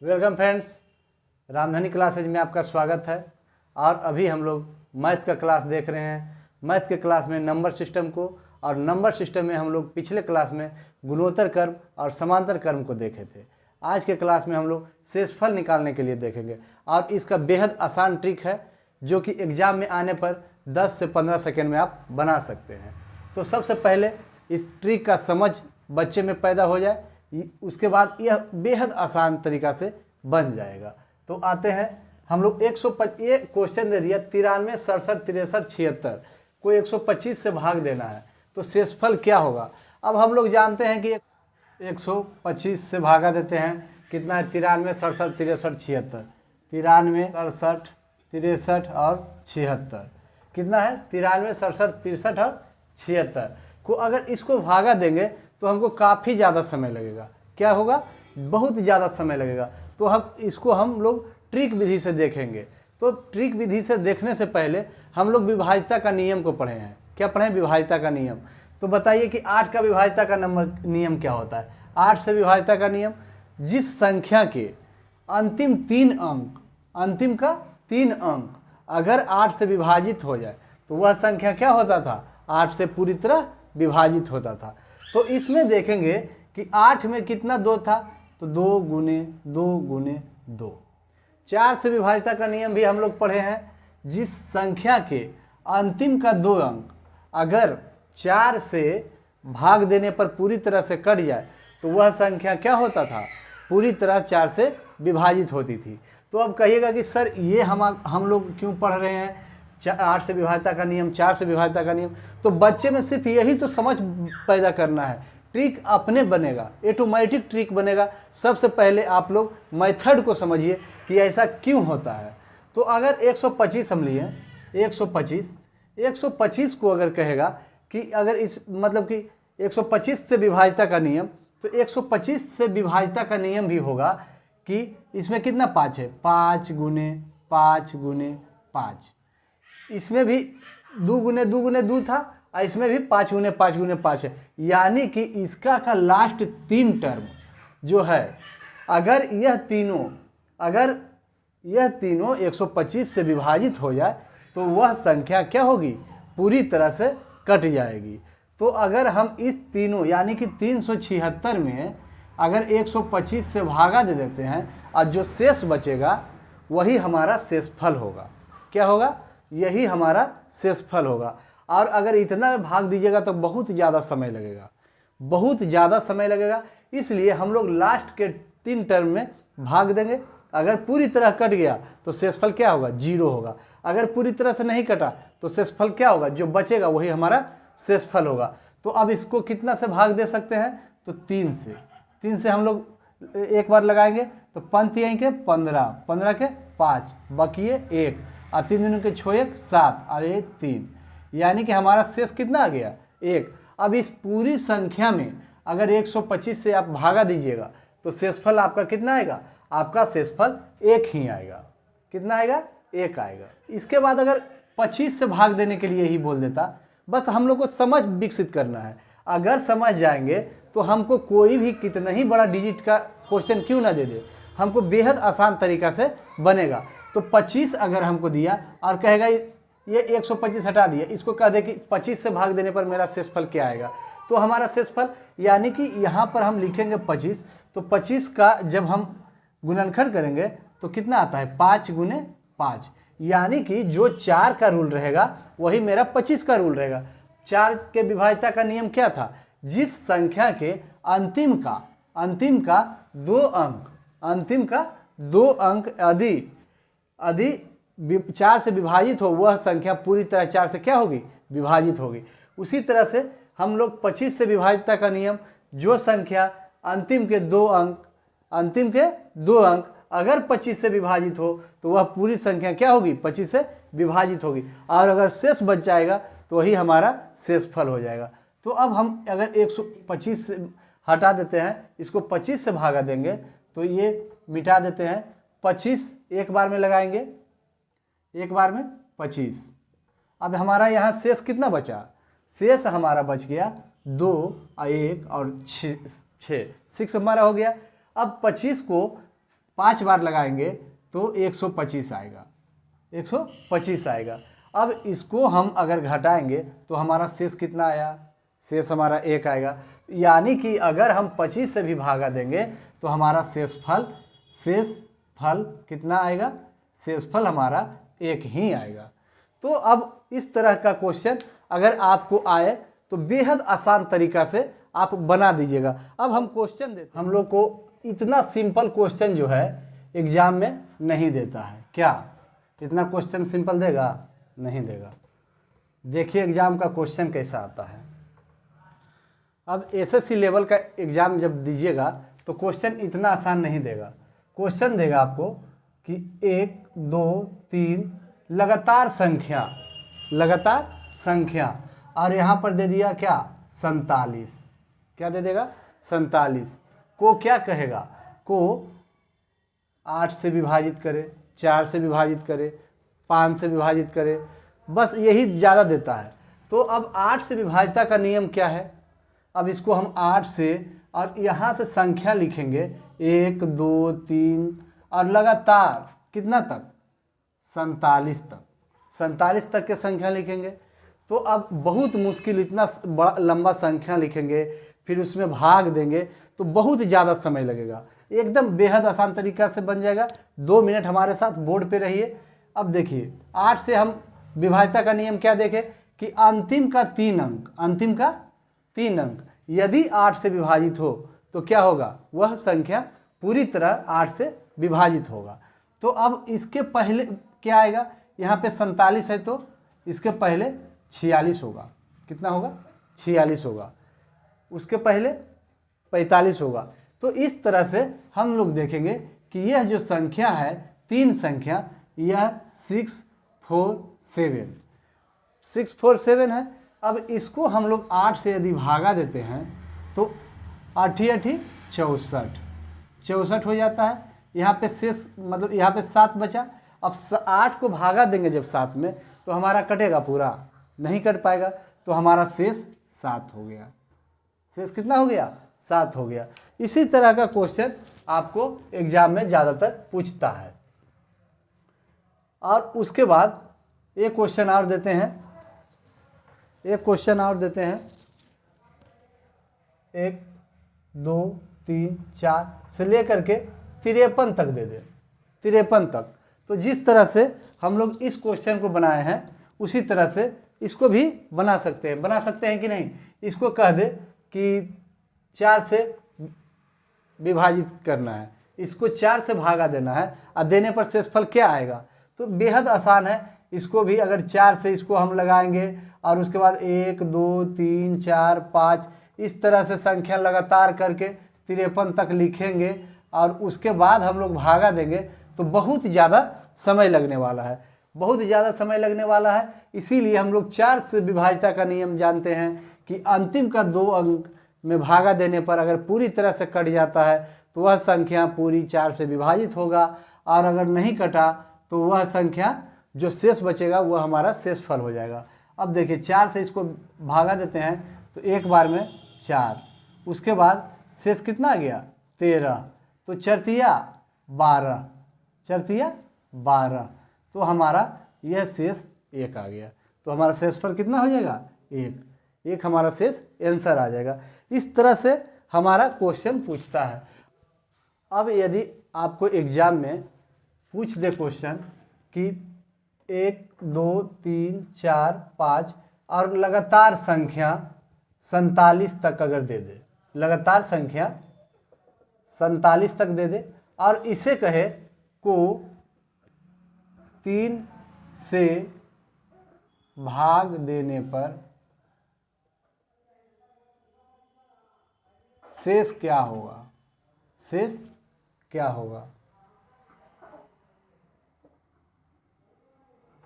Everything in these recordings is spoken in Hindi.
वेलकम फ्रेंड्स, रामधनी क्लासेज में आपका स्वागत है। और अभी हम लोग मैथ का क्लास देख रहे हैं। मैथ के क्लास में नंबर सिस्टम को, और नंबर सिस्टम में हम लोग पिछले क्लास में गुणोत्तर क्रम और समांतर क्रम को देखे थे। आज के क्लास में हम लोग शेषफल निकालने के लिए देखेंगे, और इसका बेहद आसान ट्रिक है जो कि एग्जाम में आने पर 10 से 15 सेकेंड में आप बना सकते हैं। तो सबसे पहले इस ट्रिक का समझ बच्चे में पैदा हो जाए, उसके बाद यह बेहद आसान तरीका से बन जाएगा। तो आते हैं हम लोग 125। ये क्वेश्चन दे दिया 93, 67, 63, 76 को 125 से भाग देना है, तो शेषफल क्या होगा। अब हम लोग जानते हैं कि 125 से भागा देते हैं, कितना है 93, 67, 63, 76। 93, 67, 63 और 76 कितना है 93, 67, 63 और 76 को अगर इसको भागा देंगे तो हमको काफ़ी ज़्यादा समय लगेगा। क्या होगा? बहुत ज़्यादा समय लगेगा। तो हम लोग ट्रिक विधि से देखेंगे। तो ट्रिक विधि से देखने से पहले हम लोग विभाज्यता का नियम को पढ़े हैं। क्या पढ़े? विभाज्यता का नियम। तो बताइए कि 8 का विभाज्यता का नियम क्या होता है। 8 से विभाज्यता का नियम, जिस संख्या के अंतिम 3 अंक अगर 8 से विभाजित हो जाए तो वह संख्या क्या होता था? 8 से पूरी तरह विभाजित होता था। तो इसमें देखेंगे कि 8 में कितना 2 था, तो 2 गुने 2 गुने 2। 4 से विभाज्यता का नियम भी हम लोग पढ़े हैं। जिस संख्या के अंतिम का 2 अंक अगर 4 से भाग देने पर पूरी तरह से कट जाए तो वह संख्या क्या होता था? पूरी तरह 4 से विभाजित होती थी। तो अब कहिएगा कि सर ये हम लोग क्यों पढ़ रहे हैं 8 से विभाज्यता का नियम, 4 से विभाज्यता का नियम। तो बच्चे में सिर्फ यही तो समझ पैदा करना है। ट्रिक अपने बनेगा, ऑटोमेटिक ट्रिक बनेगा। सबसे पहले आप लोग मेथड को समझिए कि ऐसा क्यों होता है। तो अगर 125 हम लिए, 125 को अगर कहेगा कि अगर इस मतलब कि 125 से विभाज्यता का नियम, तो 125 से विभाज्यता का नियम भी होगा कि इसमें कितना 5 है, 5 गुने 5 गुने 5। इसमें भी 2 गुने 2 गुने 2 था, और इसमें भी 5 गुने 5 गुने 5 है। यानी कि इसका का लास्ट 3 टर्म जो है, अगर यह तीनों 125 से विभाजित हो जाए तो वह संख्या क्या होगी? पूरी तरह से कट जाएगी। तो अगर हम इस तीनों यानी कि 376 में अगर 125 से भागा दे देते हैं, और जो शेष बचेगा वही हमारा शेषफल होगा। क्या होगा? यही हमारा शेषफल होगा। और अगर इतना में भाग दीजिएगा तो बहुत ज़्यादा समय लगेगा, इसलिए हम लोग लास्ट के 3 टर्म में भाग देंगे। अगर पूरी तरह कट गया तो शेषफल क्या होगा? 0 होगा। अगर पूरी तरह से नहीं कटा तो शेषफल क्या होगा? जो बचेगा वही हमारा शेषफल होगा। तो अब इसको कितना से भाग दे सकते हैं? तो 3 से हम लोग एक बार लगाएंगे तो पंथ आएंगे 15, 15 के 5, बकिए 1, और 3 दूनी के 6 1 7 और 1 3, यानी कि हमारा शेष कितना आ गया? 1। अब इस पूरी संख्या में अगर 125 से आप भागा दीजिएगा तो शेषफल आपका कितना आएगा? आपका शेषफल 1 ही आएगा। कितना आएगा? 1 आएगा। इसके बाद अगर 25 से भाग देने के लिए ही बोल देता, बस हम लोग को समझ विकसित करना है। अगर समझ जाएंगे तो हमको कोई भी कितना ही बड़ा डिजिट का क्वेश्चन क्यों ना दे दे, हमको बेहद आसान तरीका से बनेगा। तो 25 अगर हमको दिया और कहेगा ये 125 हटा दिया, इसको कह दे कि 25 से भाग देने पर मेरा शेषफल क्या आएगा, तो हमारा शेषफल यानी कि यहाँ पर हम लिखेंगे 25। तो 25 का जब हम गुणनखंड करेंगे तो कितना आता है? 5 गुने 5, यानी कि जो 4 का रूल रहेगा वही मेरा 25 का रूल रहेगा। 4 के विभाज्यता का नियम क्या था? जिस संख्या के अंतिम का 2 अंक यदि 4 से विभाजित हो, वह संख्या पूरी तरह 4 से क्या होगी? विभाजित होगी। उसी तरह से हम लोग 25 से विभाज्यता का नियम, जो संख्या अंतिम के 2 अंक अगर 25 से विभाजित हो तो वह पूरी संख्या क्या होगी? 25 से विभाजित होगी, और अगर शेष बच जाएगा तो वही हमारा शेषफल हो जाएगा। तो अब हम अगर 125 से हटा देते हैं, इसको 25 से भागा देंगे तो ये मिटा देते हैं। 25 एक बार में लगाएंगे, एक बार में 25। अब हमारा यहाँ शेष कितना बचा? शेष हमारा बच गया 2 1 और 6 हमारा हो गया। अब 25 को 5 बार लगाएंगे तो 125 आएगा, 125 आएगा। अब इसको हम अगर घटाएंगे तो हमारा शेष कितना आया, शेष हमारा 1 आएगा। यानी कि अगर हम 25 से भी भागा देंगे तो हमारा शेषफल कितना आएगा, शेषफल हमारा 1 ही आएगा। तो अब इस तरह का क्वेश्चन अगर आपको आए तो बेहद आसान तरीका से आप बना दीजिएगा। अब हम क्वेश्चन देते, हम लोग को इतना सिंपल क्वेश्चन जो है एग्जाम में नहीं देता है। क्या इतना क्वेश्चन सिंपल देगा? नहीं देगा। देखिए एग्जाम का क्वेश्चन कैसा आता है। अब एसएससी लेवल का एग्जाम जब दीजिएगा तो क्वेश्चन इतना आसान नहीं देगा। क्वेश्चन देगा आपको कि 1 2 3 लगातार संख्या और यहाँ पर दे दिया क्या, 47। क्या दे देगा, 47 को क्या कहेगा, को 8 से विभाजित करे, 4 से विभाजित करे, 5 से विभाजित करे, बस यही ज़्यादा देता है। तो अब 8 से विभाजिता का नियम क्या है, अब इसको हम 8 से और यहाँ से संख्या लिखेंगे 1 2 3 और लगातार कितना तक, 47 तक, 47 तक के संख्या लिखेंगे। तो अब बहुत मुश्किल, इतना बड़ा लंबा संख्या लिखेंगे फिर उसमें भाग देंगे तो बहुत ज़्यादा समय लगेगा। एकदम बेहद आसान तरीका से बन जाएगा। 2 मिनट हमारे साथ बोर्ड पे रहिए। अब देखिए 8 से हम विभाज्यता का नियम क्या देखें कि अंतिम का 3 अंक यदि 8 से विभाजित हो तो क्या होगा, वह संख्या पूरी तरह 8 से विभाजित होगा। तो अब इसके पहले क्या आएगा, यहाँ पे 47 है तो इसके पहले 46 होगा। कितना होगा, 46 होगा। उसके पहले 45 होगा। तो इस तरह से हम लोग देखेंगे कि यह जो संख्या है, 3 संख्या, यह 647 है। अब इसको हम लोग 8 से यदि भागा देते हैं तो 8 64 हो जाता है। यहाँ पे शेष मतलब यहाँ पे 7 बचा। अब 8 को भागा देंगे जब 7 में तो हमारा कटेगा, पूरा नहीं कट पाएगा, तो हमारा शेष 7 हो गया। शेष कितना हो गया, 7 हो गया। इसी तरह का क्वेश्चन आपको एग्जाम में ज़्यादातर पूछता है। और उसके बाद एक क्वेश्चन और देते हैं, 1 2 3 4 से लेकर के 53 तक दे दे, 53 तक। तो जिस तरह से हम लोग इस क्वेश्चन को बनाए हैं उसी तरह से इसको भी बना सकते हैं कि नहीं। इसको कह दे कि 4 से विभाजित करना है, इसको 4 से भागा देना है और देने पर शेषफल क्या आएगा। तो बेहद आसान है। इसको भी अगर 4 से इसको हम लगाएंगे और उसके बाद 1 2 3 4 5 इस तरह से संख्या लगातार करके 53 तक लिखेंगे और उसके बाद हम लोग भागा देंगे तो बहुत ज़्यादा समय लगने वाला है, इसीलिए हम लोग 4 से विभाज्यता का नियम जानते हैं कि अंतिम का 2 अंक में भागा देने पर अगर पूरी तरह से कट जाता है तो वह संख्या पूरी 4 से विभाजित होगा, और अगर नहीं कटा तो वह संख्या जो शेष बचेगा वह हमारा शेषफल हो जाएगा। अब देखिए 4 से इसको भागा देते हैं तो एक बार में 4, उसके बाद शेष कितना आ गया, 13, तो चरतिया 12, तो हमारा यह शेष 1 आ गया। तो हमारा शेषफल कितना हो जाएगा, 1 हमारा शेष आंसर आ जाएगा। इस तरह से हमारा क्वेश्चन पूछता है। अब यदि आपको एग्जाम में पूछ दे क्वेश्चन कि 1 2 3 4 5 और लगातार संख्या 47 तक अगर दे दे, लगातार संख्या 47 तक दे दे और इसे कहे को 3 से भाग देने पर शेष क्या होगा,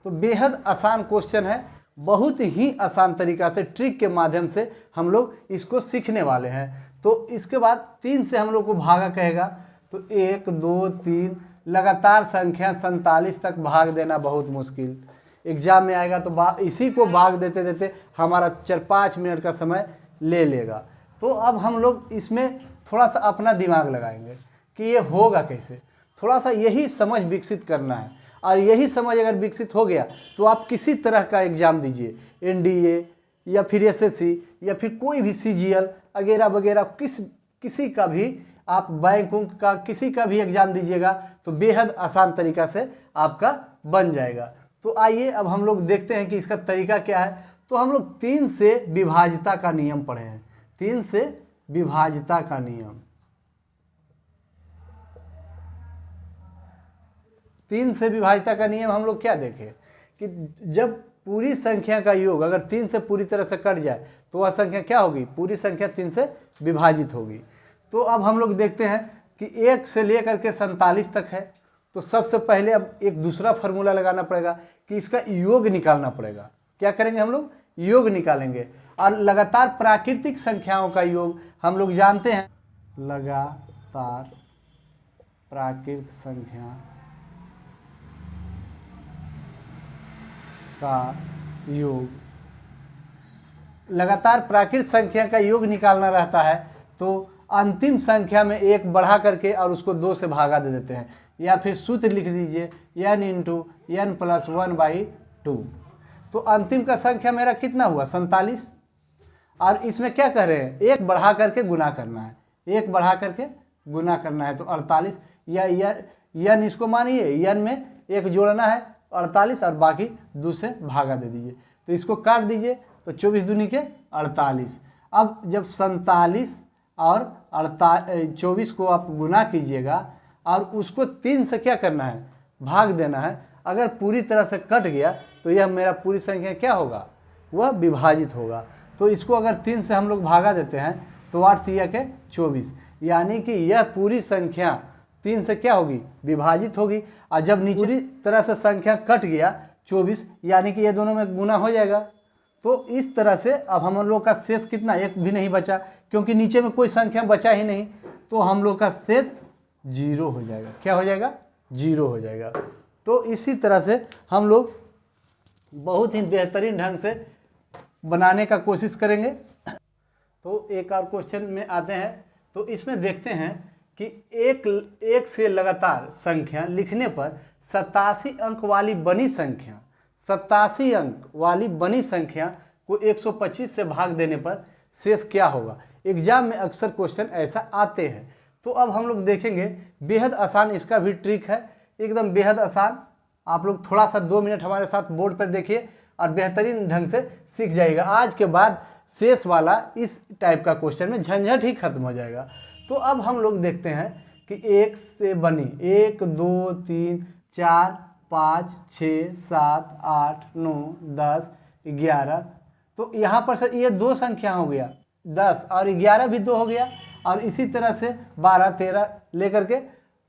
तो बेहद आसान क्वेश्चन है। बहुत ही आसान तरीका से ट्रिक के माध्यम से हम लोग इसको सीखने वाले हैं। तो इसके बाद 3 से हम लोग को भागा कहेगा तो 1 2 3 लगातार संख्या 47 तक भाग देना बहुत मुश्किल, एग्जाम में आएगा तो इसी को भाग देते देते हमारा 4-5 मिनट का समय ले लेगा। तो अब हम लोग इसमें थोड़ा सा अपना दिमाग लगाएंगे कि ये होगा कैसे। थोड़ा सा यही समझ विकसित करना है, और यही समझ अगर विकसित हो गया तो आप किसी तरह का एग्ज़ाम दीजिए, एनडीए या फिर एसएससी या फिर कोई भी सीजीएल वगैरह वगैरह, किसी का भी आप बैंकों का किसी का भी एग्ज़ाम दीजिएगा तो बेहद आसान तरीका से आपका बन जाएगा। तो आइए अब हम लोग देखते हैं कि इसका तरीका क्या है। तो हम लोग 3 से विभाज्यता का नियम पढ़े हैं, 3 से विभाज्यता का नियम। 3 से विभाज्यता का नियम हम लोग क्या देखें कि जब पूरी संख्या का योग अगर 3 से पूरी तरह से कट जाए तो वह संख्या क्या होगी, पूरी संख्या 3 से विभाजित होगी। तो अब हम लोग देखते हैं कि 1 से लेकर के 47 तक है, तो सबसे पहले अब एक दूसरा फार्मूला लगाना पड़ेगा कि इसका योग निकालना पड़ेगा। क्या करेंगे हम लोग, योग निकालेंगे। और लगातार प्राकृतिक संख्याओं का योग हम लोग जानते हैं, लगातार प्राकृतिक संख्या का योग, लगातार प्राकृतिक संख्या का योग निकालना रहता है तो अंतिम संख्या में 1 बढ़ा करके और उसको 2 से भागा दे देते हैं, या फिर सूत्र लिख दीजिए n × n + 1/2। तो अंतिम का संख्या मेरा कितना हुआ, 47। और इसमें क्या कह रहे हैं, 1 बढ़ा करके गुना करना है, 1 बढ़ा करके गुना करना है तो 48, या n इसको मानिए n में 1 जोड़ना है 48 और बाकी 2 से भागा दे दीजिए। तो इसको काट दीजिए तो 24 दूनी के 48। अब जब 47 और 24 को आप गुना कीजिएगा और उसको 3 से क्या करना है, भाग देना है। अगर पूरी तरह से कट गया तो यह मेरा पूरी संख्या क्या होगा, वह विभाजित होगा। तो इसको अगर 3 से हम लोग भागा देते हैं तो 8 3 के 24, यानी कि यह पूरी संख्या 3 से क्या होगी, विभाजित होगी। और जब नीचे पूरी तरह से संख्या कट गया 24, यानी कि ये दोनों में गुना हो जाएगा। तो इस तरह से अब हम लोग का शेष कितना, 1 भी नहीं बचा, क्योंकि नीचे में कोई संख्या बचा ही नहीं, तो हम लोग का शेष 0 हो जाएगा। क्या हो जाएगा, 0 हो जाएगा। तो इसी तरह से हम लोग बहुत ही बेहतरीन ढंग से बनाने का कोशिश करेंगे। तो एक और क्वेश्चन में आते हैं, तो इसमें देखते हैं कि एक से लगातार संख्या लिखने पर 87 अंक वाली बनी संख्या, 87 अंक वाली बनी संख्या को 125 से भाग देने पर शेष क्या होगा। एग्जाम में अक्सर क्वेश्चन ऐसा आते हैं। तो अब हम लोग देखेंगे, बेहद आसान इसका भी ट्रिक है, एकदम बेहद आसान। आप लोग थोड़ा सा 2 मिनट हमारे साथ बोर्ड पर देखिए और बेहतरीन ढंग से सीख जाइएगा। आज के बाद शेष वाला इस टाइप का क्वेश्चन में झंझट ही खत्म हो जाएगा। तो अब हम लोग देखते हैं कि 1 से बनी 1 2 3 4 5 6 7 8 9 10 11, तो यहाँ पर से ये 2 संख्या हो गया, 10 और 11 भी 2 हो गया, और इसी तरह से 12 13 लेकर के,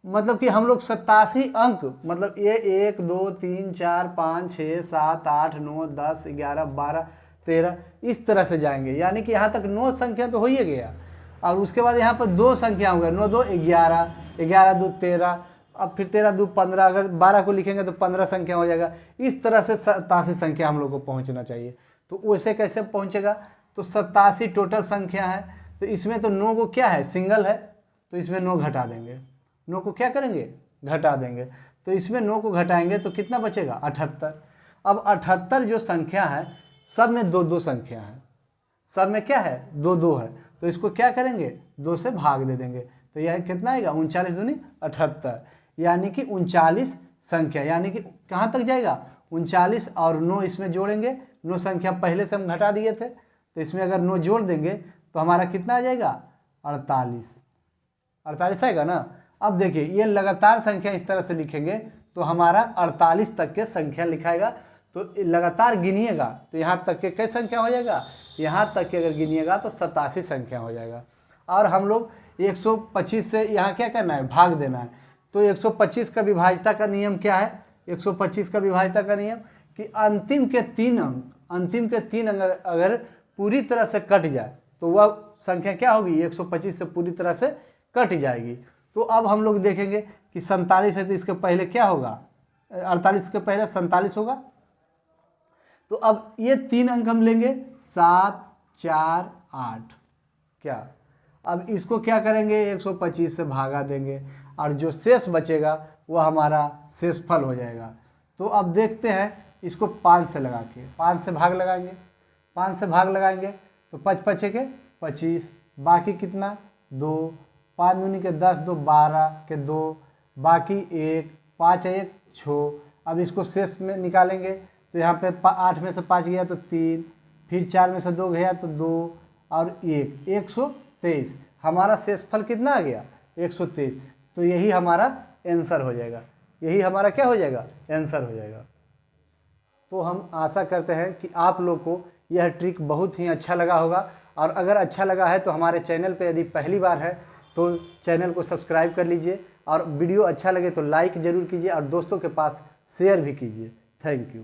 मतलब कि हम लोग 87 अंक, मतलब ये 1 2 3 4 5 6 7 8 9 10 11 12 13 इस तरह से जाएंगे, यानी कि यहाँ तक 9 संख्या तो हो ही गया। और उसके बाद यहाँ पर 2 संख्या हो गया, 9 2 11 11 2 13, अब फिर 13 2 15, अगर 12 को लिखेंगे तो 15 संख्या हो जाएगा। इस तरह से 87 संख्या हम लोग को पहुँचना चाहिए। तो वैसे कैसे पहुँचेगा, तो 87 टोटल संख्या है, तो इसमें तो 9 को क्या है, सिंगल है, तो इसमें 9 घटा देंगे, 9 को क्या करेंगे, घटा देंगे। तो इसमें 9 को घटाएंगे तो कितना बचेगा, 78। अब 78 जो संख्या है सब में 2 2 संख्या है, सब में क्या है, 2 2 है, तो इसको क्या करेंगे, 2 से भाग दे देंगे। तो यह कितना आएगा, 39 दूनी 78, यानी कि 39 संख्या, यानी कि कहाँ तक जाएगा, 39 और 9 इसमें जोड़ेंगे, 9 संख्या पहले से हम घटा दिए थे, तो इसमें अगर 9 जोड़ देंगे तो हमारा कितना आ जाएगा, 48 आएगा ना। अब देखिए ये लगातार संख्या इस तरह से लिखेंगे तो हमारा 48 तक के संख्या लिखाएगा। तो लगातार गिनिएगा तो यहाँ तक के कई संख्या हो जाएगा, यहाँ तक के अगर गिनिएगा तो 87 संख्या हो जाएगा। और हम लोग 125 से यहाँ क्या करना है, भाग देना है। तो 125 का विभाज्यता का नियम क्या है, 125 का विभाज्यता का नियम कि अंतिम के 3 अंक अगर पूरी तरह से कट जाए तो वह संख्या क्या होगी, 125 से पूरी तरह से कट जाएगी। तो अब हम लोग देखेंगे कि 47 है तो इसके पहले क्या होगा, 48 के पहले 47 होगा। तो अब ये 3 अंक हम लेंगे, 7 4 8, क्या, अब इसको क्या करेंगे, 125 से भागा देंगे। और जो शेष बचेगा वो हमारा शेषफल हो जाएगा। तो अब देखते हैं इसको 5 से लगा के, 5 से भाग लगाएंगे, 5 से भाग लगाएंगे तो 5 पचे के 25, बाकी कितना 2, 5 दूनी के 10, 2 12 के 2, बाकी 1, 5 1 6। अब इसको शेष में निकालेंगे तो यहाँ पे 8 में से 5 गया तो 3, फिर 4 में से 2 गया तो 2 और 1, 123। हमारा शेषफल कितना आ गया 123। तो यही हमारा आंसर हो जाएगा, यही हमारा क्या हो जाएगा आंसर हो जाएगा। तो हम आशा करते हैं कि आप लोग को यह ट्रिक बहुत ही अच्छा लगा होगा, और अगर अच्छा लगा है तो हमारे चैनल पे यदि पहली बार है तो चैनल को सब्सक्राइब कर लीजिए, और वीडियो अच्छा लगे तो लाइक ज़रूर कीजिए और दोस्तों के पास शेयर भी कीजिए। Thank you.